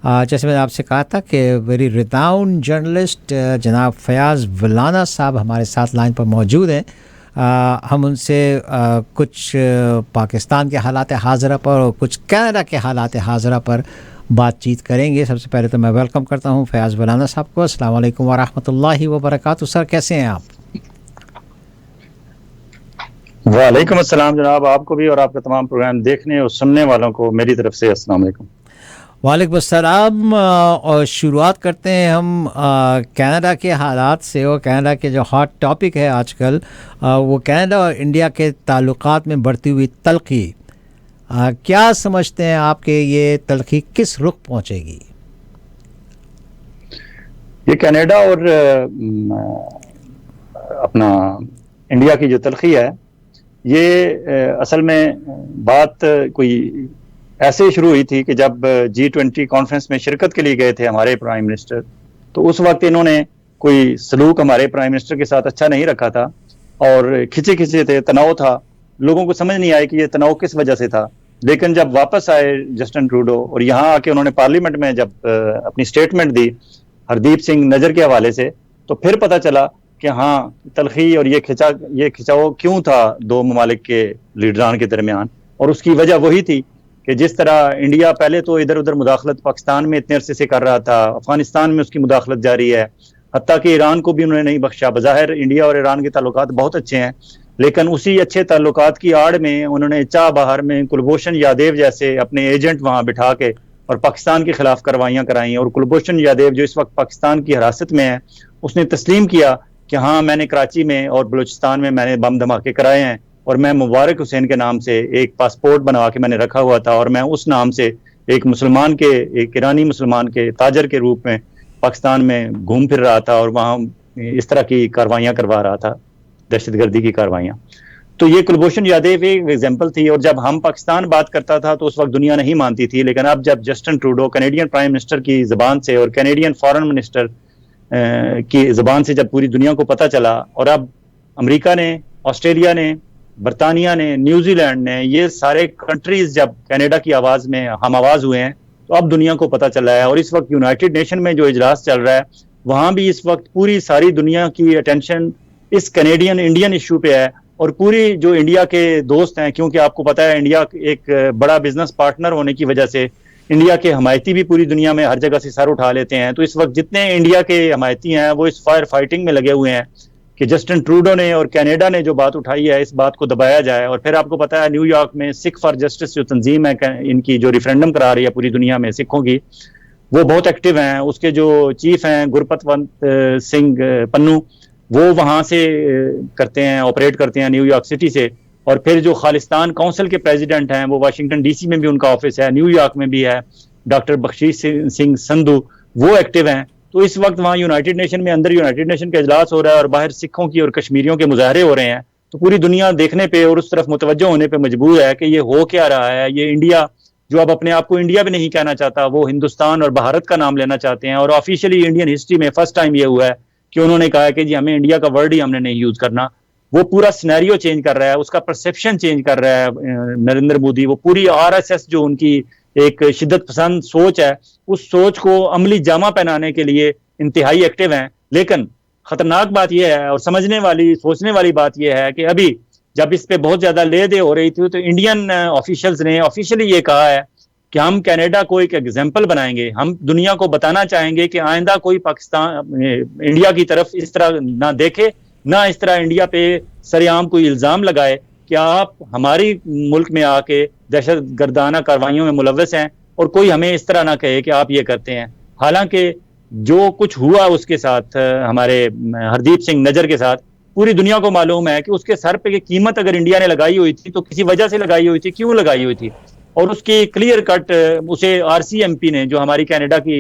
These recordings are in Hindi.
जैसे मैंने आपसे कहा था कि वेरी रिनाउंड जर्नलिस्ट जनाब फयाज़ वलाना साहब हमारे साथ लाइन पर मौजूद हैं। हम उनसे कुछ पाकिस्तान के हालात हाज़िरा पर और कुछ कनाडा के हालात हाज़िरा पर बातचीत करेंगे। सबसे पहले तो मैं वेलकम करता हूं फयाज़ वलाना साहब को। अस्सलाम वालेकुम व रहमतुल्लाहि व बरकातुहू। सर कैसे हैं आप? वालेकुम अस्सलाम जनाब, आपको भी और आपका तमाम प्रोग्राम देखने और सुनने वालों को मेरी तरफ से अस्सलाम वालेकुम। वालेकुम अस्सलाम। और शुरुआत करते हैं हम कनाडा के हालात से, और कनाडा के जो हॉट टॉपिक है आजकल वो कनाडा और इंडिया के ताल्लुकात में बढ़ती हुई तल्खी। क्या समझते हैं आपके ये तल्खी किस रुख पहुंचेगी? ये कनाडा और अपना इंडिया की जो तल्खी है, ये असल में बात कोई ऐसे ही शुरू हुई थी कि जब G20 कॉन्फ्रेंस में शिरकत के लिए गए थे हमारे प्राइम मिनिस्टर, तो उस वक्त इन्होंने कोई सलूक हमारे प्राइम मिनिस्टर के साथ अच्छा नहीं रखा था और खिंचे खिंचे थे, तनाव था। लोगों को समझ नहीं आया कि ये तनाव किस वजह से था। लेकिन जब वापस आए जस्टिन ट्रूडो और यहाँ आके उन्होंने पार्लियामेंट में जब अपनी स्टेटमेंट दी हरदीप सिंह नजर के हवाले से, तो फिर पता चला कि हाँ, तल्खी और ये खिंचाव क्यों था दो ममालिक के लीडरान के दरमियान। और उसकी वजह वही थी कि जिस तरह इंडिया पहले तो इधर उधर मुदाखलत पाकिस्तान में इतने अरसे से कर रहा था, अफगानिस्तान में उसकी मुदाखलत जारी है, हत्ता कि ईरान को भी उन्होंने नहीं बख्शा। बज़ाहिर इंडिया और ईरान के ताल्लुकात बहुत अच्छे हैं, लेकिन उसी अच्छे ताल्लुकात की आड़ में उन्होंने चाबहार में कुलभूषण यादव जैसे अपने एजेंट वहां बिठा के और पाकिस्तान के खिलाफ कार्रवाइयां कराई। और कुलभूषण यादव जो इस वक्त पाकिस्तान की हिरासत में है, उसने तस्लीम किया कि हाँ, मैंने कराची में और बलूचिस्तान में मैंने बम धमाके कराए हैं और मैं मुबारक हुसैन के नाम से एक पासपोर्ट बनवा के मैंने रखा हुआ था और मैं उस नाम से एक ईरानी मुसलमान के ताजर के रूप में पाकिस्तान में घूम फिर रहा था और वहाँ इस तरह की कार्रवाइयां करवा रहा था, दहशतगर्दी की कार्रवाइयां। तो ये कुलभूषण यादव एक एग्जाम्पल थी। और जब हम पाकिस्तान बात करता था तो उस वक्त दुनिया नहीं मानती थी, लेकिन अब जब Justin Trudeau Canadian prime minister की जबान से और कनेडियन फॉरेन मिनिस्टर की जबान से जब पूरी दुनिया को पता चला, और अब अमेरिका ने, ऑस्ट्रेलिया ने, बरतानिया ने, न्यूजीलैंड ने, ये सारे कंट्रीज जब कनाडा की आवाज में हम आवाज हुए हैं, तो अब दुनिया को पता चला है। और इस वक्त यूनाइटेड नेशन में जो इजलास चल रहा है, वहां भी इस वक्त पूरी सारी दुनिया की अटेंशन इस कनेडियन इंडियन इशू पे है। और पूरी जो इंडिया के दोस्त हैं, क्योंकि आपको पता है इंडिया एक बड़ा बिजनेस पार्टनर होने की वजह से इंडिया के हमायती भी पूरी दुनिया में हर जगह से सर उठा लेते हैं। तो इस वक्त जितने इंडिया के हमायती हैं वो इस फायर फाइटिंग में लगे हुए हैं कि जस्टिन ट्रूडो ने और कनाडा ने जो बात उठाई है, इस बात को दबाया जाए। और फिर आपको पता है न्यूयॉर्क में सिख फॉर जस्टिस जो तंजीम है, इनकी जो रिफरेंडम करा रही है पूरी दुनिया में सिखों की, वो बहुत एक्टिव हैं। उसके जो चीफ हैं गुरपतवंत सिंह पन्नू, वो वहां से करते हैं, ऑपरेट करते हैं न्यूयॉर्क सिटी से। और फिर जो खालिस्तान काउंसिल के प्रेसिडेंट हैं, वो वाशिंगटन डीसी में भी उनका ऑफिस है, न्यूयॉर्क में भी है, डॉक्टर बख्शीश सिंह संधू, वो एक्टिव हैं। तो इस वक्त वहाँ यूनाइटेड नेशन में, अंदर यूनाइटेड नेशन का इजलास हो रहा है और बाहर सिखों की और कश्मीरियों के मुजाहरे हो रहे हैं। तो पूरी दुनिया देखने पे और उस तरफ मुतवज्जो होने पे मजबूर है कि ये हो क्या रहा है। ये इंडिया जो अब अपने आप को इंडिया भी नहीं कहना चाहता, वो हिंदुस्तान और भारत का नाम लेना चाहते हैं। और ऑफिशियली इंडियन हिस्ट्री में फर्स्ट टाइम ये हुआ है कि उन्होंने कहा है कि जी हमें इंडिया का वर्ड ही हमने नहीं यूज करना। वो पूरा सिनेरियो चेंज कर रहा है, उसका परसेप्शन चेंज कर रहा है नरेंद्र मोदी। वो पूरी आरएसएस जो उनकी एक शिद्दत पसंद सोच है, उस सोच को अमली जामा पहनाने के लिए इंतहाई एक्टिव हैं। लेकिन खतरनाक बात यह है और समझने वाली, सोचने वाली बात यह है कि अभी जब इस पे बहुत ज्यादा ले दे हो रही थी, तो इंडियन ऑफिशियल्स ने ऑफिशियली ये कहा है कि हम कनाडा को एक एग्जाम्पल बनाएंगे। हम दुनिया को बताना चाहेंगे कि आइंदा कोई पाकिस्तान इंडिया की तरफ इस तरह ना देखे, ना इस तरह इंडिया पे सरेआम कोई इल्जाम लगाए कि आप हमारी मुल्क में आके दहशत गर्दाना कार्रवाइयों में मुलव्वस हैं, और कोई हमें इस तरह ना कहे कि आप ये करते हैं। हालांकि जो कुछ हुआ उसके साथ, हमारे हरदीप सिंह नजर के साथ, पूरी दुनिया को मालूम है कि उसके सर पे की कीमत अगर इंडिया ने लगाई हुई थी तो किसी वजह से लगाई हुई थी, क्यों लगाई हुई थी। और उसकी क्लियर कट उसे RCMP ने, जो हमारी कनाडा की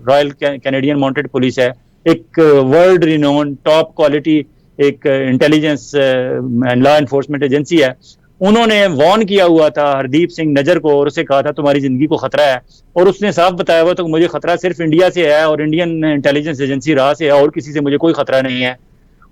रॉयल कैनेडियन माउंटेड पुलिस है, एक वर्ल्ड रिनोन टॉप क्वालिटी एक intelligence and law enforcement agency है, उन्होंने वार्न किया हुआ था हरदीप सिंह नजर को और उसे कहा था तुम्हारी जिंदगी को खतरा है। और उसने साफ बताया हुआ तो मुझे खतरा सिर्फ इंडिया से है और इंडियन इंटेलिजेंस एजेंसी राह से है, और किसी से मुझे कोई खतरा नहीं है।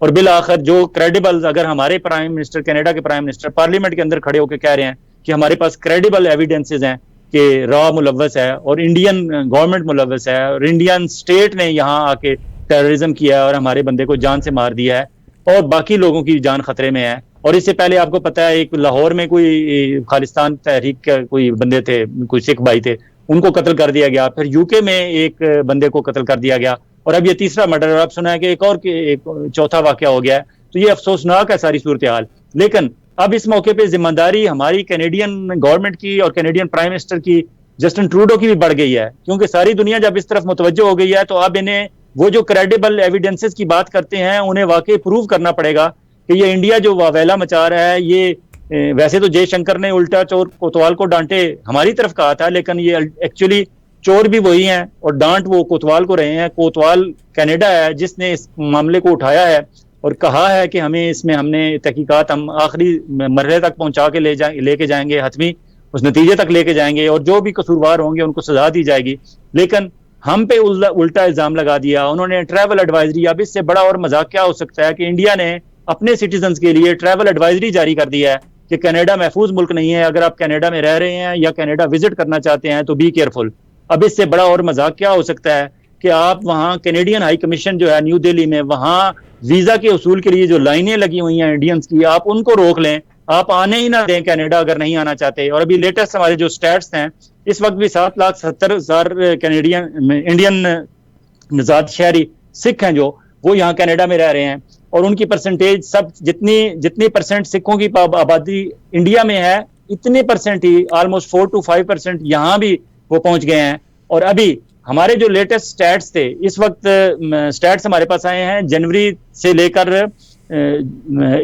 और बिल आखिर जो क्रेडिबल, अगर हमारे प्राइम मिनिस्टर, कनाडा के प्राइम मिनिस्टर पार्लियामेंट के अंदर खड़े होकर कह रहे हैं कि हमारे पास क्रेडिबल एविडेंसेस हैं कि रॉ मुलव्वस है और इंडियन गवर्नमेंट मुलव्वस है और इंडियन स्टेट ने यहाँ आके टेररिज्म किया है और हमारे बंदे को जान से मार दिया है और बाकी लोगों की जान खतरे में है। और इससे पहले आपको पता है एक लाहौर में कोई खालिस्तान तहरीक के कोई बंदे थे, कोई सिख भाई थे, उनको कत्ल कर दिया गया। फिर यूके में एक बंदे को कत्ल कर दिया गया और अब ये तीसरा मर्डर, अब सुना है कि एक चौथा वाकया हो गया है। तो ये अफसोसनाक है सारी सूरत हाल। लेकिन अब इस मौके पे जिम्मेदारी हमारी कैनेडियन गवर्नमेंट की और कैनेडियन प्राइम मिनिस्टर की, जस्टिन ट्रूडो की भी बढ़ गई है, क्योंकि सारी दुनिया जब इस तरफ मुतवज्जो हो गई है तो अब इन्हें वो जो क्रेडिबल एविडेंसेस की बात करते हैं उन्हें वाकई प्रूव करना पड़ेगा कि ये इंडिया जो वावेला मचा रहा है, ये वैसे तो जयशंकर ने उल्टा चोर कोतवाल को डांटे हमारी तरफ कहा था, लेकिन ये एक्चुअली चोर भी वही हैं और डांट वो कोतवाल को रहे हैं। कोतवाल कनाडा है जिसने इस मामले को उठाया है और कहा है कि हमें इसमें हमने तहकीकात हम आखिरी मरहले तक पहुंचा के लेके जाएंगे, हतमी उस नतीजे तक लेके जाएंगे और जो भी कसूरवार होंगे उनको सजा दी जाएगी। लेकिन हम पे उल्टा इल्जाम लगा दिया उन्होंने ट्रैवल एडवाइजरी। अब इससे बड़ा और मजाक क्या हो सकता है कि इंडिया ने अपने सिटीजन्स के लिए ट्रैवल एडवाइजरी जारी कर दिया है कि कनाडा महफूज मुल्क नहीं है, अगर आप कनाडा में रह रहे हैं या कनाडा विजिट करना चाहते हैं तो बी केयरफुल। अब इससे बड़ा और मजाक क्या हो सकता है कि आप वहाँ कैनेडियन हाई कमीशन जो है न्यू दिल्ली में, वहाँ वीजा के उसूल के लिए जो लाइनें लगी हुई हैं इंडियंस की, आप उनको रोक लें, आप आने ही ना दें कनाडा अगर नहीं आना चाहते। और अभी लेटेस्ट हमारे जो स्टैट्स हैं, इस वक्त भी 7,70,000 कैनेडियन इंडियन नजात शहरी सिख हैं जो वो यहाँ कनाडा में रह रहे हैं और उनकी परसेंटेज सब जितनी परसेंट सिखों की आबादी इंडिया में है, इतने परसेंट ही ऑलमोस्ट 4 to 5% यहाँ भी वो पहुंच गए हैं। और अभी हमारे जो लेटेस्ट स्टैट्स थे, इस वक्त स्टैट्स हमारे पास आए हैं जनवरी से लेकर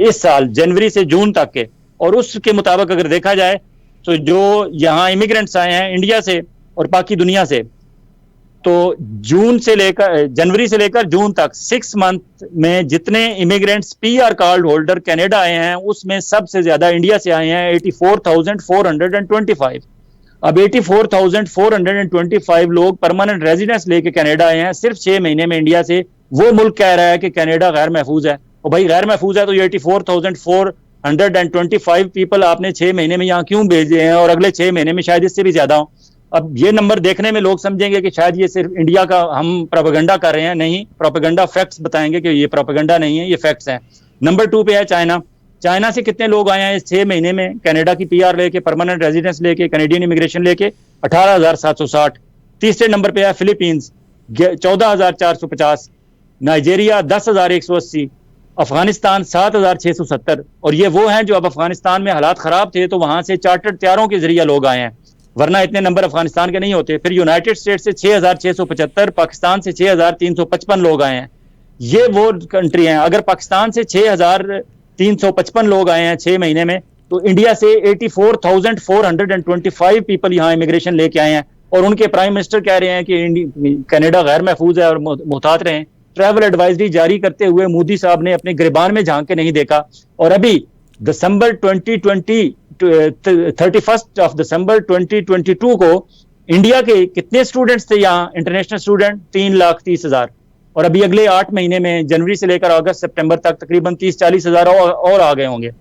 इस साल जनवरी से जून तक के, और उसके मुताबिक अगर देखा जाए तो जो यहाँ इमिग्रेंट्स आए हैं इंडिया से और बाकी दुनिया से, तो जनवरी से लेकर जून तक 6 मंथ में जितने immigrants PR card holder Canada आए हैं उसमें सबसे ज्यादा इंडिया से आए हैं 84,425। अब 84,425 लोग परमानेंट रेजिडेंस लेके कनाडा आए हैं सिर्फ 6 महीने में इंडिया से। वो मुल्क कह रहा है कि कनाडा गैर महफूज है, और भाई गैर महफूज है तो ये 84,425 पीपल आपने 6 महीने में यहाँ क्यों भेजे हैं, और अगले 6 महीने में शायद इससे भी ज्यादा हो। अब ये नंबर देखने में लोग समझेंगे कि शायद ये सिर्फ इंडिया का हम प्रोपेगेंडा कर रहे हैं, नहीं, प्रोपेगेंडा फैक्ट्स बताएंगे कि ये प्रोपेगेंडा नहीं है, ये फैक्ट्स हैं। नंबर 2 पे है चाइना। चाइना से कितने लोग आए हैं इस 6 महीने में कनाडा की पीआर लेके, परमानेंट रेजिडेंस लेके, कैनेडियन इमिग्रेशन लेके? 18,760। तीसरे नंबर पे है फिलीपींस 14,450, नाइजीरिया 10,180, अफगानिस्तान 7,670। और ये वो हैं जो अब अफगानिस्तान में हालात खराब थे तो वहां से चार्टर्ड तैयारों के जरिए लोग आए हैं, वरना इतने नंबर अफगानिस्तान के नहीं होते। फिर यूनाइटेड स्टेट से 6,675, पाकिस्तान से 6,355 लोग आए हैं। ये वो कंट्री हैं। अगर पाकिस्तान से 6,355 लोग आए हैं 6 महीने में, तो इंडिया से 84,425 पीपल यहाँ इमिग्रेशन लेके आए हैं। और उनके प्राइम मिनिस्टर कह रहे हैं कि कनाडा गैर महफूज है और मुहतात रहें। ट्रैवल एडवाइजरी जारी करते हुए मोदी साहब ने अपने गिरबान में झांक के नहीं देखा। और अभी दिसंबर 2020 31 दिसंबर 2022 को इंडिया के कितने स्टूडेंट्स थे यहाँ इंटरनेशनल स्टूडेंट? 3,30,000। और अभी अगले 8 महीने में जनवरी से लेकर अगस्त सितंबर तक तकरीबन 30-40 हजार और आ गए होंगे।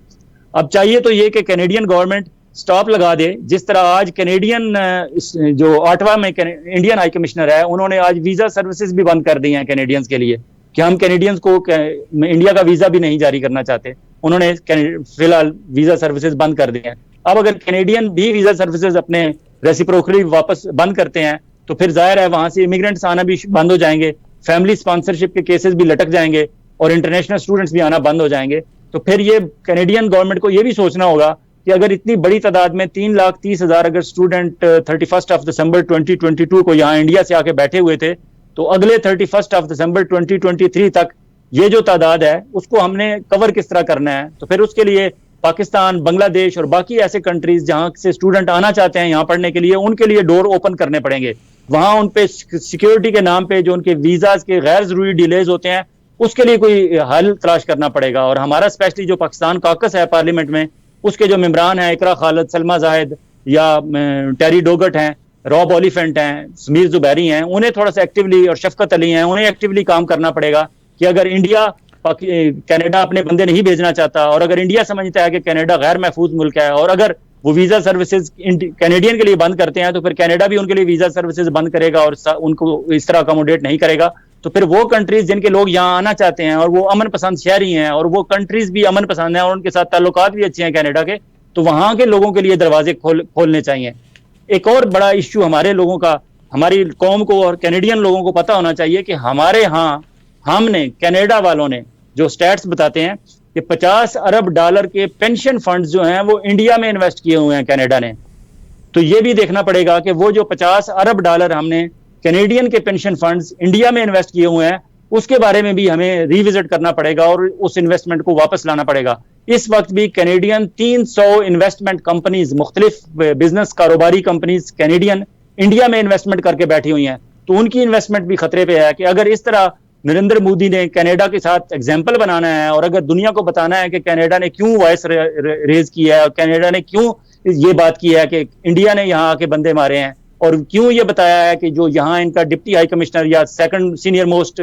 अब चाहिए तो ये कि कैनेडियन गवर्नमेंट स्टॉप लगा दे, जिस तरह आज कैनेडियन जो ऑटवा में इंडियन हाई कमिश्नर है, उन्होंने आज वीजा सर्विसेज भी बंद कर दी हैं कैनेडियंस के लिए कि हम कैनेडियंस को इंडिया का वीजा भी नहीं जारी करना चाहते। उन्होंने फिलहाल वीजा सर्विसेज बंद कर दी हैं। अब अगर कैनेडियन भी वीजा सर्विसेज अपने रेसिप्रोकली वापस बंद करते हैं तो फिर जाहिर है वहां से इमिग्रेंट्स आना भी बंद हो जाएंगे, फैमिली स्पॉन्सरशिप के केसेस भी लटक जाएंगे और इंटरनेशनल स्टूडेंट्स भी आना बंद हो जाएंगे। तो फिर ये कैनेडियन गवर्नमेंट को ये भी सोचना होगा कि अगर इतनी बड़ी तादाद में 3,30,000 अगर स्टूडेंट 31 दिसंबर 2022 को यहाँ इंडिया से आके बैठे हुए थे, तो अगले 31 दिसंबर 2023 तक ये जो तादाद है उसको हमने कवर किस तरह करना है। तो फिर उसके लिए पाकिस्तान, बांग्लादेश और बाकी ऐसे कंट्रीज जहां से स्टूडेंट आना चाहते हैं यहाँ पढ़ने के लिए, उनके लिए डोर ओपन करने पड़ेंगे। वहां उन पे सिक्योरिटी के नाम पे जो उनके वीजाज के गैर जरूरी डिलेज होते हैं उसके लिए कोई हल तलाश करना पड़ेगा। और हमारा स्पेशली जो पाकिस्तान कॉकस है पार्लियामेंट में, उसके जो मेंबरान हैं इकरा खालिद, सलमा जाहिद या टेरी डोगट हैं, रॉब ओलिफेंट हैं, समीर जुबैरी हैं, उन्हें थोड़ा सा एक्टिवली, और शफकत अली हैं, उन्हें एक्टिवली काम करना पड़ेगा कि अगर इंडिया कनाडा अपने बंदे नहीं भेजना चाहता और अगर इंडिया समझता है कि कनाडा गैर महफूज मुल्क है और अगर वो वीजा सर्विसेज कैनेडियन के लिए बंद करते हैं, तो फिर कनाडा भी उनके लिए वीजा सर्विसेज बंद करेगा और उनको इस तरह अकोमोडेट नहीं करेगा। तो फिर वो कंट्रीज जिनके लोग यहाँ आना चाहते हैं और वो अमन पसंद शहरी हैं और वो कंट्रीज भी अमन पसंद हैं और उनके साथ ताल्लुकात भी अच्छे हैं कनाडा के, तो वहां के लोगों के लिए दरवाजे खोलने चाहिए। एक और बड़ा इश्यू हमारे लोगों का, हमारी कौम को और कैनेडियन लोगों को पता होना चाहिए कि हमारे यहाँ हमने कनाडा वालों ने जो स्टैट्स बताते हैं कि 50 अरब डॉलर के पेंशन फंड्स जो हैं वो इंडिया में इन्वेस्ट किए हुए हैं कनाडा ने। तो ये भी देखना पड़ेगा कि वो जो 50 अरब डॉलर हमने कैनेडियन के पेंशन फंड्स इंडिया में इन्वेस्ट किए हुए हैं, उसके बारे में भी हमें रिविजिट करना पड़ेगा और उस इन्वेस्टमेंट को वापस लाना पड़ेगा। इस वक्त भी कैनेडियन 300 इन्वेस्टमेंट कंपनीज, मुख्तलिफ बिजनेस कारोबारी कंपनीज कैनेडियन इंडिया में इन्वेस्टमेंट करके बैठी हुई हैं, तो उनकी इन्वेस्टमेंट भी खतरे पे है कि अगर इस तरह नरेंद्र मोदी ने कनाडा के साथ एग्जाम्पल बनाना है और अगर दुनिया को बताना है कि कनाडा ने क्यों वॉइस रेज किया है और कनाडा ने क्यों ये बात की है कि इंडिया ने यहाँ आके बंदे मारे हैं, और क्यों ये बताया है कि जो यहाँ इनका डिप्टी हाई कमिश्नर या सेकंड सीनियर मोस्ट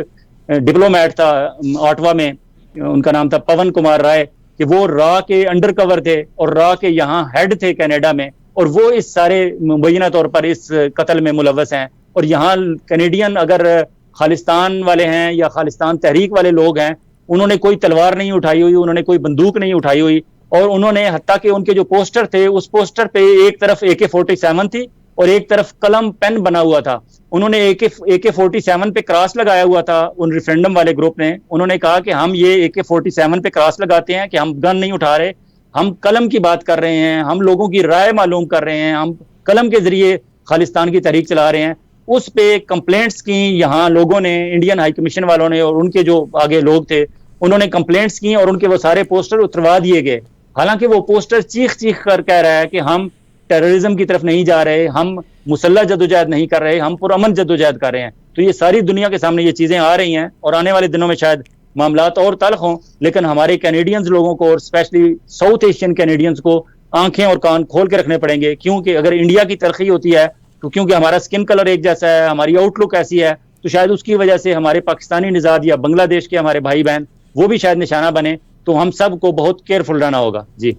डिप्लोमेट था ऑटवा में, उनका नाम था पवन कुमार राय, कि वो रॉ के अंडर कवर थे और रॉ के यहाँ हेड थे कनाडा में, और वो इस सारे मुबैना तौर पर इस कत्ल में मुलव्वस हैं। और यहाँ कैनेडियन अगर खालिस्तान वाले हैं या खालिस्तान तहरीक वाले लोग हैं, उन्होंने कोई तलवार नहीं उठाई हुई, उन्होंने कोई बंदूक नहीं उठाई हुई, और उन्होंने हत्ता कि उनके जो पोस्टर थे उस पोस्टर पे एक तरफ AK-47 थी और एक तरफ कलम पेन बना हुआ था। उन्होंने AK-47 पे क्रॉस लगाया हुआ था। उन रेफरेंडम वाले ग्रुप ने उन्होंने कहा कि हम ये AK-47 पे क्रॉस लगाते हैं कि हम गन नहीं उठा रहे, हम कलम की बात कर रहे हैं, हम लोगों की राय मालूम कर रहे हैं, हम कलम के जरिए खालिस्तान की तहरीक चला रहे हैं। उस पे कंप्लेंट्स की यहाँ लोगों ने, इंडियन हाई कमीशन वालों ने और उनके जो आगे लोग थे उन्होंने कंप्लेंट्स की और उनके वो सारे पोस्टर उतरवा दिए गए। हालांकि वो पोस्टर चीख चीख कर कह रहा है कि हम टेररिज्म की तरफ नहीं जा रहे, हम मुसल्लह जदोजहद नहीं कर रहे, हम पुरअमन जदोजहद कर रहे हैं। तो ये सारी दुनिया के सामने ये चीजें आ रही हैं और आने वाले दिनों में शायद मामलात और तल्ख हों, लेकिन हमारे कैनेडियंस लोगों को और स्पेशली साउथ एशियन कैनेडियंस को आंखें और कान खोल के रखने पड़ेंगे। क्योंकि अगर इंडिया की तरक्की होती है तो क्योंकि हमारा स्किन कलर एक जैसा है, हमारी आउटलुक ऐसी है, तो शायद उसकी वजह से हमारे पाकिस्तानी निजाद या बांग्लादेश के हमारे भाई बहन वो भी शायद निशाना बने। तो हम सबको बहुत केयरफुल रहना होगा जी।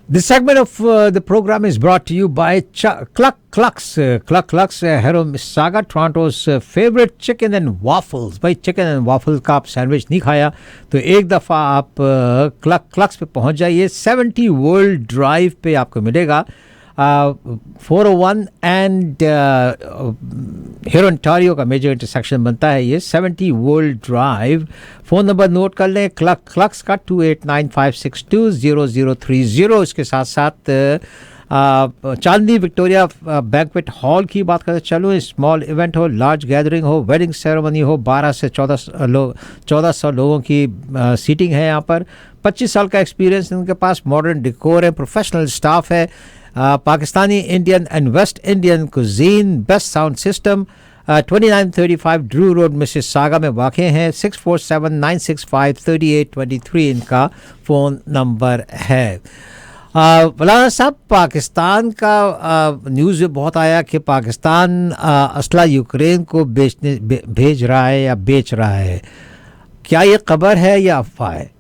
This segment of the program is brought to you by Cluck Clucks. Cluck Clucks Hero Mississauga, Toronto's favorite chicken and waffles. भाई चिकन एंड वाफल का आप सैंडविच नहीं खाया तो एक दफ़ा आप क्लक क्लक्स पे पहुंच जाइए। 70 वर्ल्ड ड्राइव पे आपको मिलेगा 401 एंड हियर ओंटारियो का मेजर इंटरसेक्शन बनता है ये 70 world drive. Phone number note कर लें क्लक क्लक्स का 2895620030। इसके साथ साथ चांदनी विक्टोरिया बैंक्वेट हॉल की बात करते चलो, स्मॉल इवेंट हो, लार्ज गैदरिंग हो, वेडिंग सेरेमनी हो, 12 से 1400 लोगों की सीटिंग है यहाँ पर। 25 साल का एक्सपीरियंस इनके पास, मॉडर्न डिकोर है, प्रोफेशनल स्टाफ है, Pakistani, Indian and West Indian cuisine, best sound system. 2935 Drew road Mississauga में वाक़ हैं। 6479653823 इनका फ़ोन नंबर है। मौलाना साहब, पाकिस्तान का न्यूज़ में बहुत आया कि पाकिस्तान असला यूक्रेन को भेज रहा है या बेच रहा है, क्या ये खबर है या अफवाह है?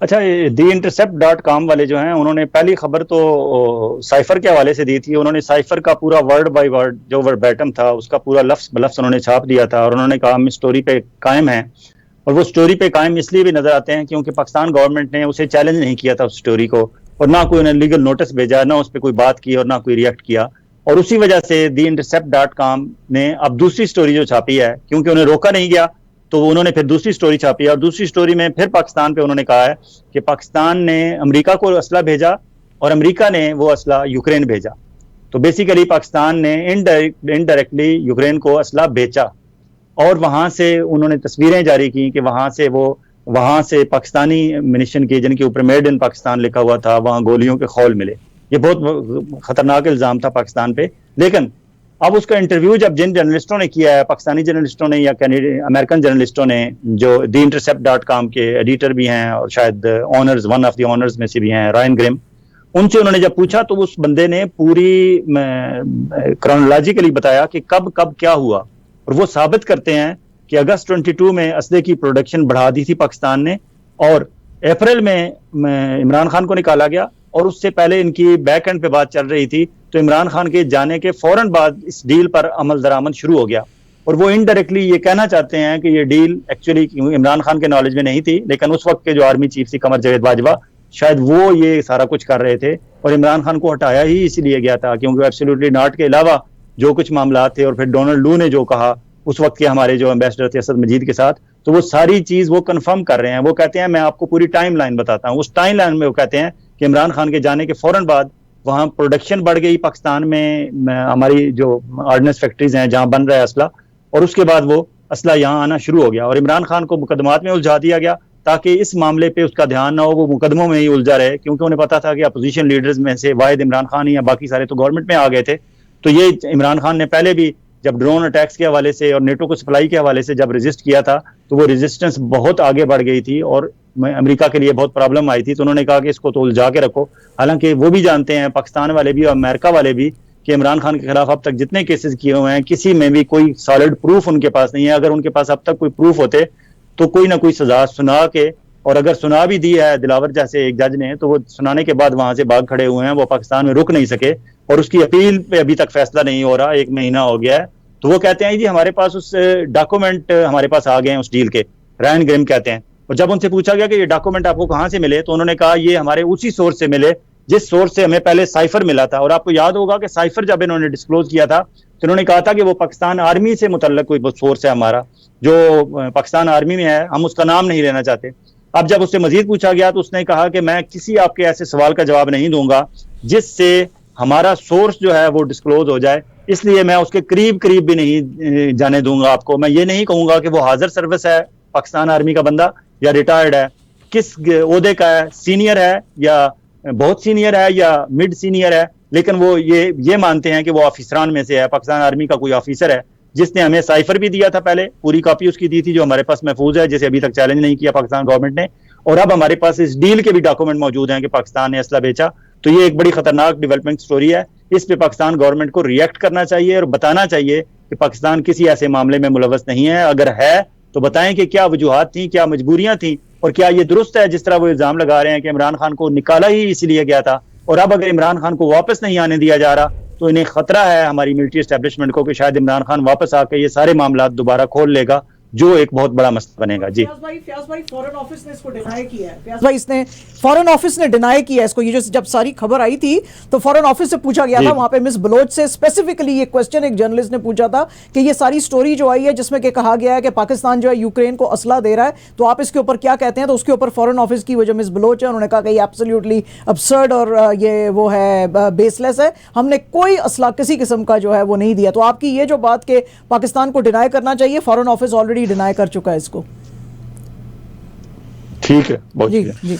अच्छा, TheIntercept.com वाले जो हैं उन्होंने पहली खबर तो साइफर के हवाले से दी थी। उन्होंने साइफर का पूरा वर्ड बाय वर्ड जो वर्बैटम था उसका पूरा लफ्ज़ बलफ्ज़ उन्होंने छाप दिया था और उन्होंने कहा हम इस स्टोरी पे कायम हैं। और वो स्टोरी पे कायम इसलिए भी नजर आते हैं क्योंकि पाकिस्तान गवर्नमेंट ने उसे चैलेंज नहीं किया था उस स्टोरी को, और ना कोई उन्हें लीगल नोटिस भेजा, ना उस पर कोई बात की और ना कोई रिएक्ट किया। और उसी वजह से TheIntercept.com ने अब दूसरी स्टोरी जो छापी है, क्योंकि उन्हें रोका नहीं गया तो उन्होंने फिर दूसरी स्टोरी छापी है। और दूसरी स्टोरी में फिर पाकिस्तान पे उन्होंने कहा है कि पाकिस्तान ने अमेरिका को असला भेजा और अमेरिका ने वो असला यूक्रेन भेजा। तो बेसिकली पाकिस्तान ने इनडायरेक्टली यूक्रेन को असला बेचा और वहां से उन्होंने तस्वीरें जारी की कि वहां से पाकिस्तानी मिनिशन की जिनके ऊपर मेड इन पाकिस्तान लिखा हुआ था, वहां गोलियों के खौल मिले। ये बहुत खतरनाक इल्जाम था पाकिस्तान पे। लेकिन अब उसका इंटरव्यू जब जिन जर्नलिस्टों ने किया है, पाकिस्तानी जर्नलिस्टों ने या अमेरिकन जर्नलिस्टों ने, जो TheIntercept.com के एडिटर भी हैं और शायद honours, one of the honours में से भी हैं, रायन ग्रिम, उनसे उन्होंने जब पूछा तो उस बंदे ने पूरी क्रोनोलॉजिकली बताया कि कब कब क्या हुआ। और वो साबित करते हैं कि अगस्त 22 में असले की प्रोडक्शन बढ़ा दी थी पाकिस्तान ने, और अप्रैल में इमरान खान को निकाला गया और उससे पहले इनकी बैक एंड पे बात चल रही थी, तो इमरान खान के जाने के फौरन बाद इस डील पर अमल दरामद शुरू हो गया। और वो इनडायरेक्टली ये कहना चाहते हैं कि ये डील एक्चुअली इमरान खान के नॉलेज में नहीं थी, लेकिन उस वक्त के जो आर्मी चीफ थी कमर जावेद बाजवा, शायद वो ये सारा कुछ कर रहे थे और इमरान खान को हटाया ही इसलिए गया था क्योंकि एब्सोल्युटली नॉट के अलावा जो कुछ मामला थे, और फिर डोनाल्ड लू ने जो कहा उस वक्त के हमारे जो एम्बेसडर थे असद मजीद के साथ, तो वो सारी चीज वो कंफर्म कर रहे हैं। वो कहते हैं मैं आपको पूरी टाइम लाइन बताता हूँ। उस टाइम लाइन में वो कहते हैं कि इमरान खान के जाने के फौरन बाद वहां प्रोडक्शन बढ़ गई पाकिस्तान में हमारी जो ऑर्डिनेंस फैक्ट्रीज हैं जहां बन रहा है असला, और उसके बाद वो असला यहाँ आना शुरू हो गया और इमरान खान को मुकदमात में उलझा दिया गया ताकि इस मामले पे उसका ध्यान ना हो, वो मुकदमों में ही उलझा रहे, क्योंकि उन्हें पता था कि अपोजिशन लीडर्स में से वाहिद इमरान खान ही या बाकी सारे तो गवर्नमेंट में आ गए थे। तो ये इमरान खान ने पहले भी जब ड्रोन अटैक्स के हवाले से और नेटो को सप्लाई के हवाले से जब रेजिस्ट किया था तो वो रेजिस्टेंस बहुत आगे बढ़ गई थी और अमेरिका के लिए बहुत प्रॉब्लम आई थी। तो उन्होंने कहा कि इसको तो उलझा के रखो। हालांकि वो भी जानते हैं, पाकिस्तान वाले भी और अमेरिका वाले भी, कि इमरान खान के खिलाफ अब तक जितने केसेस किए हुए हैं किसी में भी कोई सॉलिड प्रूफ उनके पास नहीं है। अगर उनके पास अब तक कोई प्रूफ होते तो कोई ना कोई सजा सुना के, और अगर सुना भी दी है दिलावर जैसे एक जज ने, तो वो सुनाने के बाद वहां से भाग खड़े हुए हैं, वो पाकिस्तान में रुक नहीं सके और उसकी अपील पे अभी तक फैसला नहीं हो रहा, 1 महीना हो गया है। तो वो कहते हैं जी हमारे पास उस डॉक्यूमेंट हमारे पास आ गए हैं उस डील के, रायन ग्रिम कहते हैं। और जब उनसे पूछा गया कि ये डॉक्यूमेंट आपको कहां से मिले, तो उन्होंने कहा ये हमारे उसी सोर्स से मिले जिस सोर्स से हमें पहले साइफर मिला था। और आपको याद होगा कि साइफर जब इन्होंने डिस्क्लोज किया था तो इन्होंने कहा था कि वो पाकिस्तान आर्मी से मुतल्लक कोई सोर्स है हमारा, जो पाकिस्तान आर्मी में है, हम उसका नाम नहीं लेना चाहते। अब जब उससे मजीद पूछा गया तो उसने कहा कि मैं किसी आपके ऐसे सवाल का जवाब नहीं दूंगा जिससे हमारा सोर्स जो है वो डिस्क्लोज हो जाए, इसलिए मैं उसके करीब करीब भी नहीं जाने दूंगा आपको। मैं ये नहीं कहूंगा कि वो हाजिर सर्विस है पाकिस्तान आर्मी का बंदा या रिटायर्ड है, किस ओहदे का है, सीनियर है या बहुत सीनियर है या मिड सीनियर है, लेकिन वो ये मानते हैं कि वो ऑफिसरान में से है, पाकिस्तान आर्मी का कोई ऑफिसर है जिसने हमें साइफर भी दिया था, पहले पूरी कॉपी उसकी दी थी जो हमारे पास महफूज है, जिसे अभी तक चैलेंज नहीं किया पाकिस्तान गवर्नमेंट ने। और अब हमारे पास इस डील के भी डॉक्यूमेंट मौजूद हैं कि पाकिस्तान ने असला बेचा। तो ये एक बड़ी खतरनाक डेवलपमेंट स्टोरी है। इस पे पाकिस्तान गवर्नमेंट को रिएक्ट करना चाहिए और बताना चाहिए कि पाकिस्तान किसी ऐसे मामले में मुलव्वस नहीं है। अगर है तो बताएं कि क्या वजूहात थी, क्या मजबूरियां थी, और क्या ये दुरुस्त है जिस तरह वो इल्जाम लगा रहे हैं कि इमरान खान को निकाला ही इसलिए गया था, और अब अगर इमरान खान को वापस नहीं आने दिया जा रहा तो इन्हें खतरा है हमारी मिलिट्री एस्टेब्लिशमेंट को कि शायद इमरान खान वापस आकर ये सारे मामला दोबारा खोल लेगा, जो एक बहुत बड़ा मसला बनेगा। जी फयाज भाई फॉरेन ऑफिस ने इसको डिनाई किया है। फयाज भाई इसने फॉरेन ऑफिस ने डिनाई किया इसको। ये जो जब सारी खबर आई थी तो फॉरेन ऑफिस से पूछा गया था, वहां पे मिस बलोच से स्पेसिफिकली ये क्वेश्चन एक जर्नलिस्ट ने पूछा था कि ये सारी स्टोरी जो आई है जिसमें कि कहा गया है कि पाकिस्तान जो है यूक्रेन को असला दे रहा है, तो आप इसके ऊपर क्या कहते हैं। तो उसके ऊपर फॉरेन ऑफिस की वो जो मिस बलोच है उन्होंने कहा कि ये एब्सोल्युटली अब्सर्ड और ये वो है बेसलेस है, हमने कोई असला किसी किस्म का जो है वो नहीं दिया। तो आपकी ये जो बात के पाकिस्तान को डिनाई करना चाहिए, फॉरेन ऑफिस ऑलरेडी डिनाई कर चुका है इसको। ठीक है, बहुत जी जी।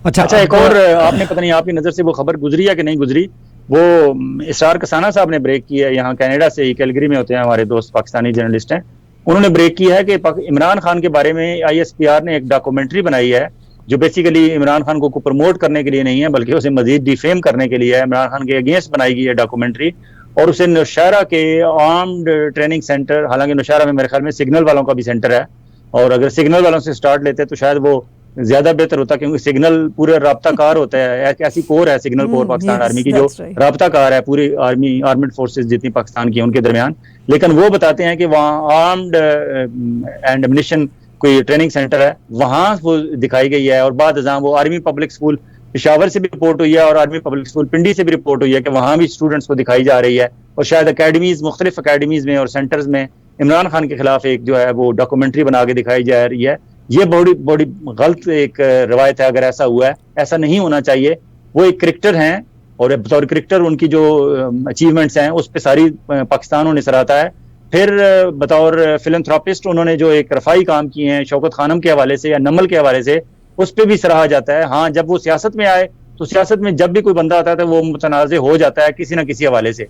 अच्छा एक और आपने पता नहीं आपकी नजर से वो खबर गुजरी है कि नहीं गुजरी, वो इसरार कसाना साहब ने ब्रेक की है, यहाँ कनाडा से ही, कैलगरी में होते हैं हमारे दोस्त, पाकिस्तानी जर्नलिस्ट हैं। उन्होंने ब्रेक की है कि इमरान खान के बारे में ISPR ने एक डॉक्यूमेंट्री बनाई है जो बेसिकली इमरान खान को प्रमोट करने के लिए नहीं है बल्कि उसे मजीद डिफेम करने के लिए है। इमरान खान के अगेंस्ट बनाई गई है डॉक्यूमेंट्री, और उसे नौशहरा के आर्म्ड ट्रेनिंग सेंटर, हालांकि नौशहरा में मेरे ख्याल में सिग्नल वालों का भी सेंटर है, और अगर सिग्नल वालों से स्टार्ट लेते तो शायद वो ज्यादा बेहतर होता, क्योंकि सिग्नल पूरे राब्ता कार होता है, एक ऐसी कोर है सिग्नल कोर पाकिस्तान आर्मी की जो राब्ता कार है पूरी आर्मी आर्मेड फोर्सेस जितनी पाकिस्तान की उनके दरमियान। लेकिन वो बताते हैं कि वहाँ आर्म्ड एंड एमिनिशन कोई ट्रेनिंग सेंटर है, वहां वो दिखाई गई है। और बाद वो आर्मी पब्लिक स्कूल पेशावर से भी रिपोर्ट हुई है और आर्मी पब्लिक स्कूल पिंडी से भी रिपोर्ट हुई है कि वहां भी स्टूडेंट्स को दिखाई जा रही है। और शायद अकेडमीज, मुख्तलिफ अकेडमीज में और सेंटर्स में इमरान खान के खिलाफ एक जो है वो डॉक्यूमेंट्री बना के दिखाई जा रही है। ये बड़ी बड़ी गलत एक रवायत है अगर ऐसा हुआ है, ऐसा नहीं होना चाहिए। वो एक क्रिकेटर हैं और बतौर क्रिकेटर उनकी जो अचीवमेंट्स हैं उस पर सारी पाकिस्तान उन्हें सराहता है। फिर बतौर फिलंथ्रोपिस्ट उन्होंने जो एक रफाई काम किए हैं शौकत खानम के हवाले से या नमल के हवाले से, उस पर भी सराहा जाता है। हाँ, जब वो सियासत में आए तो सियासत में जब भी कोई बंदा आता है तो वो मुतनाज़ हो जाता है किसी न किसी हवाले से।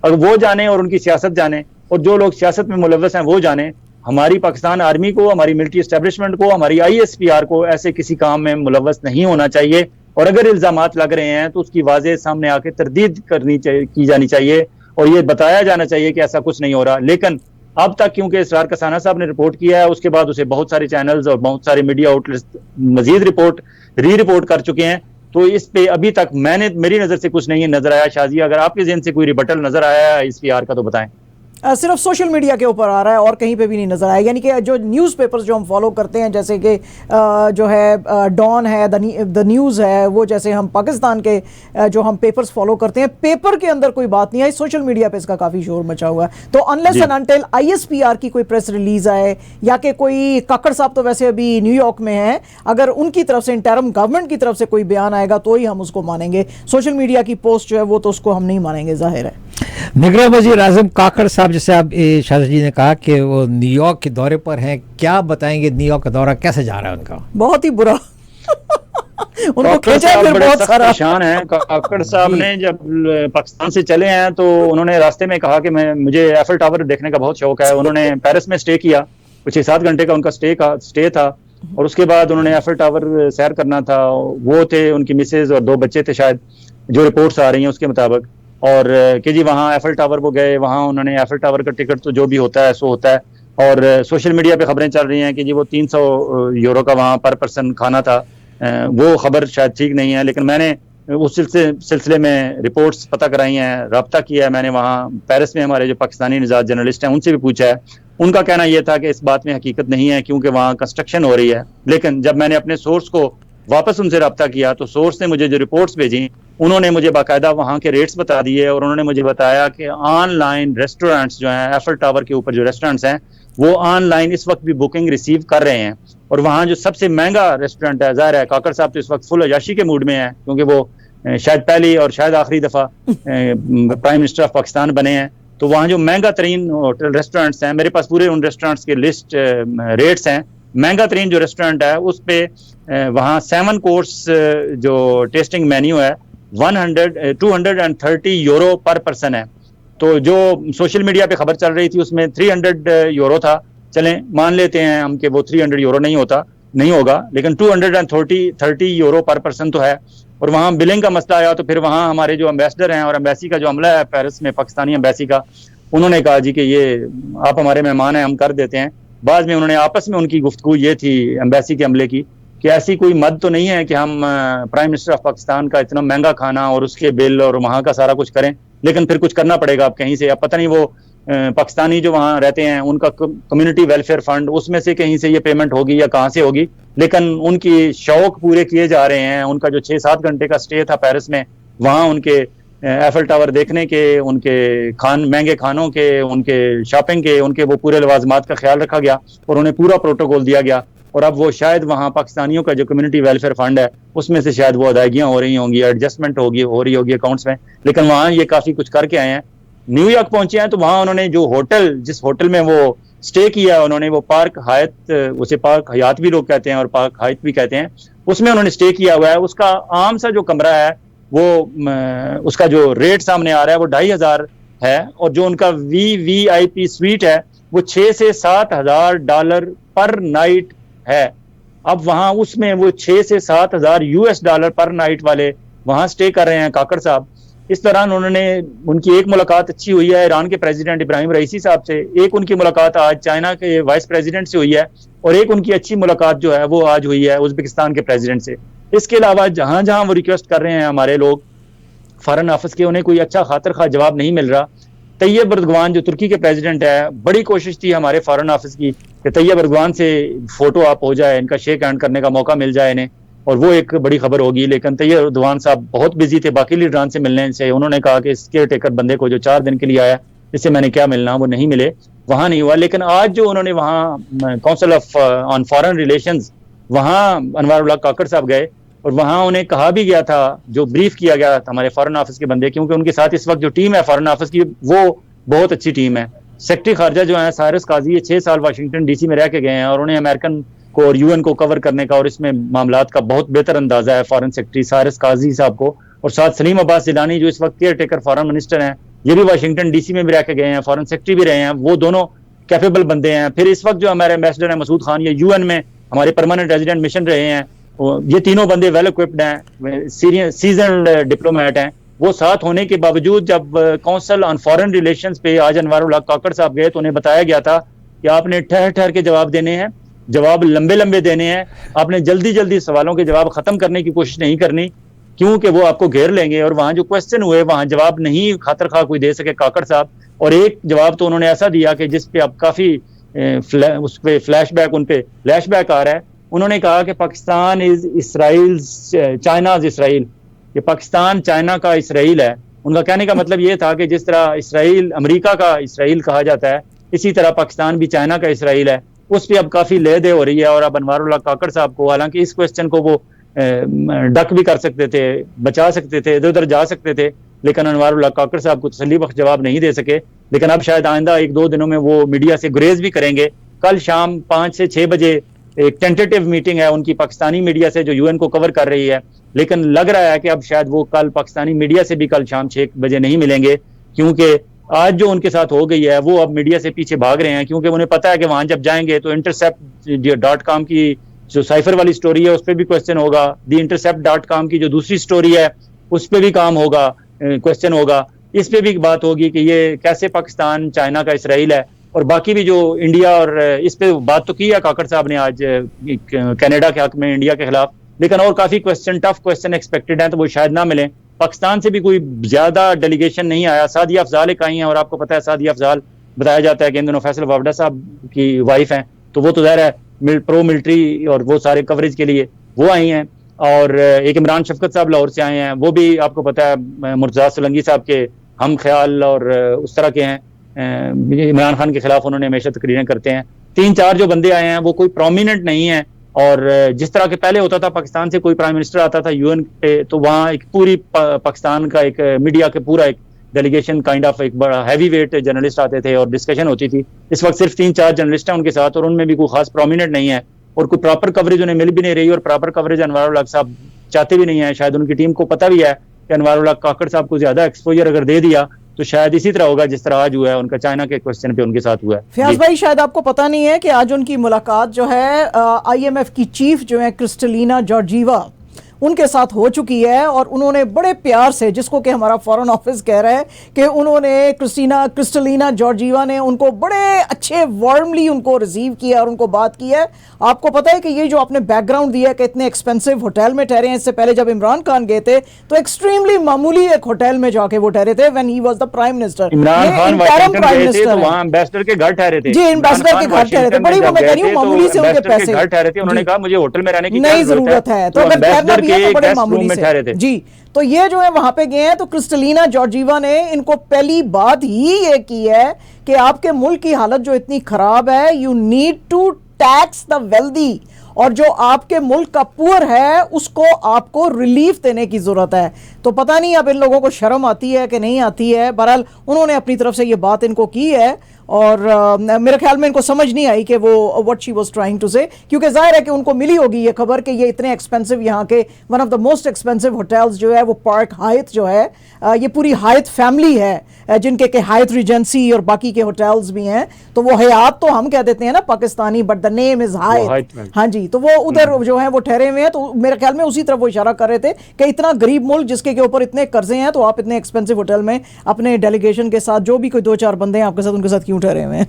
अगर वो जाने और उनकी सियासत जाने, और जो लोग सियासत में मुलव्वस हैं वो जाने, हमारी पाकिस्तान आर्मी को, हमारी मिलिट्री एस्टेब्लिशमेंट को, हमारी ISPR को ऐसे किसी काम में मुलव्वस नहीं होना चाहिए। और अगर इल्जामात लग रहे हैं तो उसकी वाज़ेह सामने आके तरदीद की जानी चाहिए और ये बताया जाना चाहिए कि ऐसा कुछ नहीं हो रहा। लेकिन अब तक क्योंकि इसरार कसाना साहब ने रिपोर्ट किया है, उसके बाद उसे बहुत सारे चैनल्स और बहुत सारे मीडिया आउटलेट्स मजीद रिपोर्ट कर चुके हैं, तो इस पे अभी तक मेरी नजर से कुछ नहीं नजर आया। शाजिया, अगर आपके ज़हन से कोई रिबटल नजर आया है इस पीआर का तो बताएं। सिर्फ सोशल मीडिया के ऊपर आ रहा है और कहीं पे भी नहीं नजर आया, यानी कि जो न्यूज़पेपर्स जो हम फॉलो करते हैं, जैसे कि जो है डॉन है, द न्यूज़ है, वो जैसे हम पाकिस्तान के जो हम पेपर्स फॉलो करते हैं, पेपर के अंदर कोई बात नहीं आई, सोशल मीडिया पे इसका काफ़ी शोर मचा हुआ है। तो अनलेस एंड अनटिल ISPR की कोई प्रेस रिलीज आए या कि कोई काकड़ साहब तो वैसे अभी न्यूयॉर्क में है, अगर उनकी तरफ से इंटरिम गवर्नमेंट की तरफ से कोई बयान आएगा तो ही हम उसको मानेंगे। सोशल मीडिया की पोस्ट जो है वो तो उसको हम नहीं मानेंगे, जाहिर है। निगरान वज़ीर आज़म काकड़ साहब, जैसे आप शाह जी ने कहा कि वो न्यूयॉर्क के दौरे पर हैं, क्या बताएंगे न्यूयॉर्क का दौरा कैसे जा रहा है उनका? बहुत ही बुरा उनको खींचा फिर बहुत सारा परेशान है। काकड़ साहब ने जब पाकिस्तान से चले हैं तो उन्होंने रास्ते में कहा कि मुझे एफिल टावर देखने का बहुत शौक है। उन्होंने पेरिस में स्टे किया, कुछ 6-7 घंटे का उनका स्टे था, और उसके बाद उन्होंने एफिल टावर सैर करना था। वो थे, उनकी मिसेज और 2 बच्चे थे शायद, जो रिपोर्ट्स आ रही हैं उसके मुताबिक, और कि जी वहाँ एफिल टावर वो गए, वहाँ उन्होंने एफिल टावर का टिकट तो जो भी होता है सो होता है, और सोशल मीडिया पे खबरें चल रही हैं कि जी वो 300 यूरो का वहाँ पर पर्सन खाना था। वो खबर शायद ठीक नहीं है, लेकिन मैंने उस सिलसिले में रिपोर्ट्स पता कराई हैं, रब्ता किया है मैंने। वहाँ पेरिस में हमारे जो पाकिस्तानी निजात जर्नलिस्ट हैं उनसे भी पूछा है, उनका कहना यह था कि इस बात में हकीकत नहीं है क्योंकि वहाँ कंस्ट्रक्शन हो रही है। लेकिन जब मैंने अपने सोर्स को वापस उनसे रब्ता किया तो सोर्स ने मुझे जो रिपोर्ट्स भेजी, उन्होंने मुझे बाकायदा वहाँ के रेट्स बता दिए, और उन्होंने मुझे बताया कि ऑनलाइन रेस्टोरेंट्स जो हैं, एफिल टावर के ऊपर जो रेस्टोरेंट्स हैं, वो ऑनलाइन इस वक्त भी बुकिंग रिसीव कर रहे हैं। और वहाँ जो सबसे महंगा रेस्टोरेंट है, ज़ाहिर है काकड़ साहब तो इस वक्त फुल अयाशी के मूड में है, क्योंकि वो शायद पहली और शायद आखिरी दफ़ा प्राइम मिनिस्टर ऑफ पाकिस्तान बने हैं। तो वहाँ जो महंगा तरीन होटल रेस्टोरेंट्स हैं, मेरे पास पूरे उन रेस्टोरेंट्स के लिस्ट रेट्स हैं। महंगा तरीन जो रेस्टोरेंट है उस पर वहाँ 7 कोर्स जो टेस्टिंग मेन्यू है 230 यूरो पर पर्सन है। तो जो सोशल मीडिया पे खबर चल रही थी उसमें 300 यूरो था। चलें मान लेते हैं हम कि वो 300 यूरो नहीं होगा, लेकिन 230 यूरो पर पर्सन तो है। और वहाँ बिलिंग का मसला आया तो फिर वहाँ हमारे जो एम्बेसडर हैं और एम्बेसी का जो अमला है पेरिस में, पाकिस्तानी एम्बेसी का, उन्होंने कहा जी कि ये आप हमारे मेहमान हैं, हम कर देते हैं। बाद में उन्होंने आपस में उनकी गुफ्तगू ये थी एम्बेसी के अमले की कि ऐसी कोई मद तो नहीं है कि हम प्राइम मिनिस्टर ऑफ पाकिस्तान का इतना महंगा खाना और उसके बिल और वहाँ का सारा कुछ करें, लेकिन फिर कुछ करना पड़ेगा अब कहीं से। अब पता नहीं वो पाकिस्तानी जो वहाँ रहते हैं उनका कम्युनिटी वेलफेयर फंड, उसमें से कहीं से ये पेमेंट होगी या कहाँ से होगी, लेकिन उनकी शौक पूरे किए जा रहे हैं। उनका जो 6-7 घंटे का स्टे था पेरिस में, वहाँ उनके एफिल टावर देखने के, उनके महंगे खानों के, उनके शॉपिंग के, उनके वो पूरे लवाजमात का ख्याल रखा गया और उन्हें पूरा प्रोटोकॉल दिया गया। और अब वो शायद वहाँ पाकिस्तानियों का जो कम्युनिटी वेलफेयर फंड है उसमें से शायद वो अदायगियाँ हो रही होंगी, एडजस्टमेंट हो रही होगी अकाउंट्स में, लेकिन वहाँ ये काफ़ी कुछ करके आए हैं। न्यूयॉर्क पहुंचे हैं तो वहाँ उन्होंने जो जिस होटल में वो स्टे किया, उन्होंने वो पार्क हयात, उसे पार्क हयात भी लोग कहते हैं और पार्क हयात भी कहते हैं, उसमें उन्होंने स्टे किया हुआ है। उसका आम सा जो कमरा है वो उसका जो रेट सामने आ रहा है वो $2,500 है, और जो उनका VVIP स्वीट है वो $6,000 से $7,000 पर नाइट है। अब वहाँ उसमें वो $6,000 से $7,000 पर नाइट वाले वहाँ स्टे कर रहे हैं काकड़ साहब। इस दौरान उनकी एक मुलाकात अच्छी हुई है ईरान के प्रेसिडेंट इब्राहिम रईसी साहब से, एक उनकी मुलाकात आज चाइना के वाइस प्रेसिडेंट से हुई है, और एक उनकी अच्छी मुलाकात जो है वो आज हुई है उज्बेकिस्तान के प्रेसिडेंट से। इसके अलावा जहाँ जहाँ वो रिक्वेस्ट कर रहे हैं हमारे लोग फॉरेन ऑफिस के, उन्हें कोई अच्छा खातिर खा जवाब नहीं मिल रहा। तैयब एर्दोगान जो तुर्की के प्रेसिडेंट है, बड़ी कोशिश थी हमारे फॉरेन ऑफिस की कि तैयब एर्दोगान से फोटो आप हो जाए, इनका शेक हैंड करने का मौका मिल जाए इन्हें, और वो एक बड़ी खबर होगी। लेकिन तैयब एर्दोगान साहब बहुत बिजी थे बाकी लीडरान से मिलने से। उन्होंने कहा कि इस केयर टेकर बंदे को जो 4 दिन के लिए आया, इससे मैंने क्या मिलना, वो नहीं मिले, वहाँ नहीं हुआ। लेकिन आज जो उन्होंने वहाँ काउंसिल ऑन फॉरेन रिलेशंस, वहाँ अनवारुल्लाह काकड़ साहब गए, और वहाँ उन्हें कहा भी गया था, जो ब्रीफ किया गया था हमारे फॉरेन ऑफिस के बंदे, क्योंकि उनके साथ इस वक्त जो टीम है फॉरेन ऑफिस की वो बहुत अच्छी टीम है। सेक्रेटरी खारजा जो है साइरस काजी, ये 6 साल वाशिंगटन DC में रह के गए हैं, और उन्हें अमेरिकन को और UN को कवर करने का और इसमें मामलात का बहुत बेहतर अंदाजा है फॉरेन सेक्रेटरी साइरस काजी साहब को। और साथ सलीम अब्बास जिलानी जो इस वक्त केयर टेकर फॉरेन मिनिस्टर हैं, ये भी वाशिंगटन DC में भी रह के गए हैं, फॉरेन सेक्रेटरी भी रहे हैं, वो दोनों कैपेबल बंदे हैं। फिर इस वक्त जो हमारे एम्बेसडर हैं मसूद खान, ये UN में हमारे परमानेंट रेजिडेंट मिशन रहे हैं, ये तीनों बंदे वेल इक्विप्ड हैं, सीजन्ड डिप्लोमेट हैं। वो साथ होने के बावजूद जब काउंसिल ऑन फॉरेन रिलेशंस पे आज अनवारुल हक काकड़ साहब गए तो उन्हें बताया गया था कि आपने ठहर ठहर के जवाब देने हैं, जवाब लंबे लंबे देने हैं, आपने जल्दी जल्दी सवालों के जवाब खत्म करने की कोशिश नहीं करनी, क्योंकि वो आपको घेर लेंगे। और वहां जो क्वेश्चन हुए वहां जवाब नहीं खातर खा कोई दे सके काकड़ साहब, और एक जवाब तो उन्होंने ऐसा दिया कि जिस पे अब काफी उस पे फ्लैशबैक, उन पे फ्लैशबैक आ रहा है। उन्होंने कहा कि Pakistan is Israel, China's Israel, कि पाकिस्तान चाइना का इसराइल है। उनका कहने का मतलब ये था कि जिस तरह इसराइल अमेरिका का इसराइल कहा जाता है, इसी तरह पाकिस्तान भी चाइना का इसराइल है। उस पर अब काफी ले दे हो रही है। और अब अनवारुल हक काकड़ साहब को, हालांकि इस क्वेश्चन को वो डक भी कर सकते थे, बचा सकते थे, इधर उधर जा सकते थे, लेकिन अनवारुल हक काकड़ साहब को तसल्ली बख्श जवाब नहीं दे सके। लेकिन अब शायद आइंदा 1-2 दिनों में वो मीडिया से गुरेज भी करेंगे। कल शाम 5 से 6 बजे एक टेंटेटिव मीटिंग है उनकी पाकिस्तानी मीडिया से जो यूएन को कवर कर रही है, लेकिन लग रहा है कि अब शायद वो कल पाकिस्तानी मीडिया से भी कल शाम 6 बजे नहीं मिलेंगे, क्योंकि आज जो उनके साथ हो गई है वो अब मीडिया से पीछे भाग रहे हैं, क्योंकि उन्हें पता है कि वहां जब जाएंगे तो intercept.com की जो साइफर वाली स्टोरी है उस पर भी क्वेश्चन होगा, theintercept.com की जो दूसरी स्टोरी है उस पर भी काम होगा, क्वेश्चन होगा, इस पे भी बात होगी कि ये कैसे पाकिस्तान चाइना का इसराइल है। और बाकी भी जो इंडिया, और इस पे बात तो की है काकड़ साहब ने आज कनाडा के हक में इंडिया के खिलाफ, लेकिन और काफी क्वेश्चन, टफ क्वेश्चन एक्सपेक्टेड हैं, तो वो शायद ना मिले। पाकिस्तान से भी कोई ज्यादा डेलीगेशन नहीं आया। सादिया अफजाल एक आई हैं, और आपको पता है सादिया अफजाल बताया जाता है कि इन दिनों फैसल वावडा साहब की वाइफ हैं, तो वो तो ज़ाहिर है प्रो मिलिट्री और वो सारे कवरेज के लिए वो आई हैं। और एक इमरान शफकत साहब लाहौर से आए हैं, वो भी आपको पता है मुर्तज़ा सोलंकी साहब के हम ख्याल और उस तरह के हैं। इमरान खान के खिलाफ उन्होंने हमेशा तकरीरें करते हैं। 3-4 जो बंदे आए हैं वो कोई प्रोमिनेंट नहीं है। और जिस तरह के पहले होता था, पाकिस्तान से कोई प्राइम मिनिस्टर आता था यूएन पे, तो वहाँ एक पूरी पाकिस्तान का एक मीडिया के पूरा एक डेलीगेशन काइंड ऑफ एक बड़ा हैवी वेट जर्नलिस्ट आते थे और डिस्कशन होती थी। इस वक्त सिर्फ 3-4 जर्नलिस्ट हैं उनके साथ, और उनमें भी कोई खास प्रोमिनेंट नहीं है, और कोई प्रॉपर कवरेज उन्हें मिल भी नहीं रही, और प्रॉपर कवरेज अनवारुल हक साहब चाहते भी नहीं है। शायद उनकी टीम को पता भी है कि अनवारुल हक काकड़ साहब को ज्यादा एक्सपोजर अगर दे दिया तो शायद इसी तरह होगा जिस तरह आज हुआ है उनका चाइना के क्वेश्चन पे उनके साथ हुआ है। फयाज भाई, शायद आपको पता नहीं है कि आज उनकी मुलाकात जो है IMF की चीफ जो है क्रिस्टलिना जॉर्जीवा उनके साथ हो चुकी है, और उन्होंने बड़े प्यार से, जिसको कि हमारा फॉरेन ऑफिस कह रहा है कि उन्होंने क्रिस्टलिना जॉर्जीवा ने उनको बड़े अच्छे वार्मली उनको रिसीव किया और उनको बात की है। आपको पता है कि ये जो आपने बैकग्राउंड दिया कि इतने एक्सपेंसिव होटल में ठहरे हैं, इससे पहले जब इमरान खान गए थे तो एक्सट्रीमली मामूली एक होटल में जाके वो ठहरे थे when he was the prime minister. Imran Khan Washington गए थे तो वहां एम्बेसडर के घर ठहरे थे। जी, एम्बेसडर के घर ठहरे थे। बड़ी मैं कह रही हूं मामूली से उनके पैसे घर ठहरे थे। उन्होंने कहा मुझे होटल में रहने की नहीं जरूरत है, तो अगर ठहरना भी है तो बड़े मामूली से। जी, तो ये जो है वहां पे गए हैं, तो क्रिस्टलिना जॉर्जीवा ने इनको पहली बात ही ये की है कि आपके मुल्क की हालत जो इतनी खराब है, you need to tax the wealthy, और जो आपके मुल्क का पुअर है उसको आपको रिलीफ देने की जरूरत है। तो पता नहीं अब इन लोगों को शर्म आती है कि नहीं आती है। बहरहाल उन्होंने अपनी तरफ से ये बात इनको की है, और मेरे ख्याल में इनको समझ नहीं आई कि वो what she was trying to say, क्योंकि जाहिर है कि उनको मिली होगी ये खबर कि ये इतने एक्सपेंसिव, यहाँ के one of the most expensive hotels जो है वो पार्क हायत जो है, ये पूरी हायत फैमिली है जिनके के हायत रिजेंसी और बाकी के होटल्स भी हैं। तो वो हयात तो हम कह देते हैं ना Pakistani, but the name is Hayat. हाँ जी, तो वो उधर जो है वो ठहरे हुए हैं। तो मेरे ख्याल में उसी तरफ वो इशारा कर रहे थे कि इतना गरीब मुल्क जिसके के ऊपर इतने कर्जे हैं, तो आप इतने एक्सपेंसिव होटल में अपने डेलीगेशन के साथ जो भी कोई 2-4 बंदे हैं आपके साथ, उनके साथ क्यों ठहरे हुए हैं?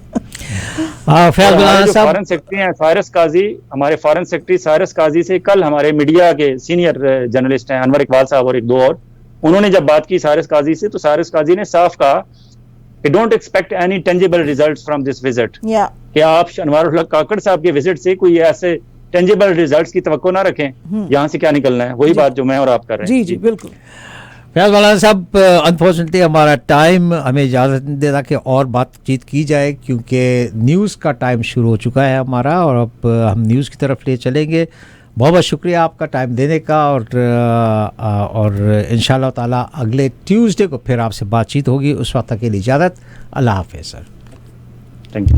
फॉरेन सेक्रेटरी हैं साइरस काजी, हमारे फॉरेन सेक्रेटरी साइरस काजी से कल हमारे मीडिया के सीनियर जर्नलिस्ट हैं अनवर इकबाल साहब और 1-2 और, उन्होंने जब बात की साइरस काजी से, तो साइरस काजी ने साफ कहा कि don't expect any tangible results from this visit, कि आप अनवारुल हक काकड़ साहब के विजिट से कोई ऐसे टेंजिबल रिजल्ट्स की तवक्को ना रखें। यहाँ से क्या निकलना है, वही बात जो मैं और आप कर रहे हैं। जी जी बिल्कुल। फयाज मौलाना साहब, अनफॉर्चुनेटली हमारा टाइम हमें इजाज़त नहीं देता कि और बातचीत की जाए, क्योंकि न्यूज़ का टाइम शुरू हो चुका है हमारा, और अब हम न्यूज़ की तरफ ले चलेंगे। बहुत बहुत शुक्रिया आपका टाइम देने का, और इंशाअल्लाह ताला अगले ट्यूसडे को फिर आपसे बातचीत होगी। उस वक्त तक के लिए इजाज़त। अल्लाह हाफ़िज़ सर। Thank you.